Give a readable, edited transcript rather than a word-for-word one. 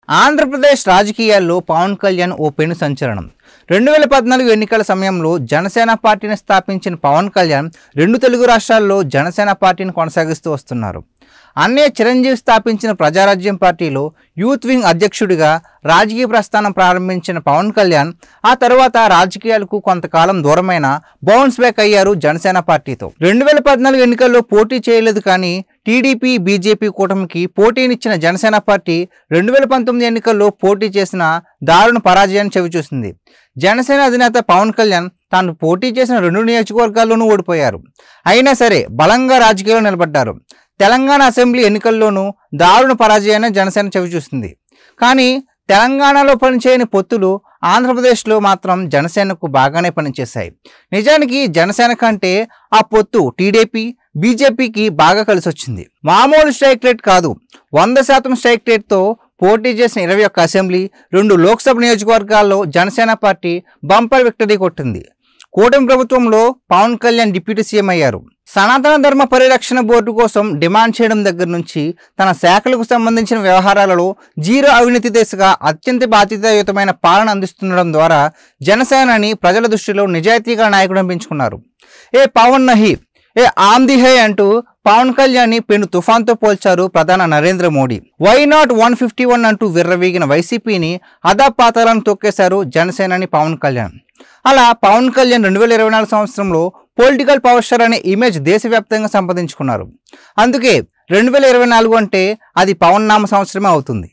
ఆంధ్రప్రదేశ్ రాజకీయాల్లో పవన్ కళ్యాణ్ ఓ పెను సంచలనం. 2014 ఎన్నికల సమయంలో జనసేన పార్టీని స్థాపించిన పవన్ కళ్యాణ్ రెండు తెలుగు రాష్ట్రాల్లో జనసేన పార్టీని కొనసాగిస్తూ వస్తున్నారు. అన్నయ్య చిరంజీవి స్థాపించిన ప్రజారాజ్యం పార్టీలో యూత్ వింగ్ అధ్యక్షుడిగా రాజకీయ ప్రస్థానం ప్రారంభించిన పవన్ కళ్యాణ్ ఆ తర్వాత రాజకీయాలకు కొంతకాలం దూరమైన బౌన్స్ బ్యాక్ అయ్యారు జనసేన పార్టీతో. 2014 ఎన్నికల్లో పోటీ చేయలేదు, కానీ టీడీపీ బీజేపీ కూటమికి పోటీనిచ్చిన జనసేన పార్టీ 2019 ఎన్నికల్లో పోటీ చేసిన దారుణ పరాజయాన్ని చవిచూసింది. జనసేన అధినేత పవన్ కళ్యాణ్ తాను పోటీ చేసిన 2 నియోజకవర్గాల్లోనూ ఓడిపోయారు. అయినా సరే బలంగా రాజకీయాల్లో నిలబడ్డారు. తెలంగాణ అసెంబ్లీ ఎన్నికల్లోనూ దారుణ పరాజయాన్ని జనసేన చవిచూసింది. కానీ తెలంగాణలో పనిచేయని పొత్తులు ఆంధ్రప్రదేశ్లో మాత్రం జనసేనకు బాగానే పనిచేశాయి. నిజానికి జనసేన కంటే ఆ పొత్తు టీడీపీ బీజేపీకి బాగా కలిసి వచ్చింది. మామూలు స్ట్రైక్ రేట్ కాదు, 100% స్ట్రైక్ రేట్తో పోటీ చేసిన 21 అసెంబ్లీ 2 లోక్సభ నియోజకవర్గాల్లో జనసేన పార్టీ బంపర్ విక్టరీ కొట్టింది. కూటమి ప్రభుత్వంలో పవన్ కళ్యాణ్ డిప్యూటీ సీఎం అయ్యారు. సనాతన ధర్మ పరిరక్షణ బోర్డు కోసం డిమాండ్ చేయడం దగ్గర నుంచి తన శాఖలకు సంబంధించిన వ్యవహారాలలో జీరో అవినీతి దిశగా అత్యంత బాధ్యతాయుతమైన పాలన అందిస్తుండడం ద్వారా జనసేనని ప్రజల దృష్టిలో నిజాయితీగా నాయకుడు అనిపించుకున్నారు. ఏ పవన్ నహి ఏ ఆమ్ది హై అంటూ పవన్ కళ్యాణ్ పెను తుఫాన్తో పోల్చారు ప్రధాని నరేంద్ర మోడీ. వై నాట్ 151 అంటూ విర్రవీగిన వైసీపీని అదాపాతాలను తొక్కేశారు జనసేనని పవన్ కళ్యాణ్. అలా పవన్ కళ్యాణ్ 2024 సంవత్సరంలో పొలిటికల్ పవర్ స్టార్ అనే ఇమేజ్ దేశవ్యాప్తంగా సంపాదించుకున్నారు. అందుకే 2024 అంటే అది పవన్ నామ సంవత్సరమే అవుతుంది.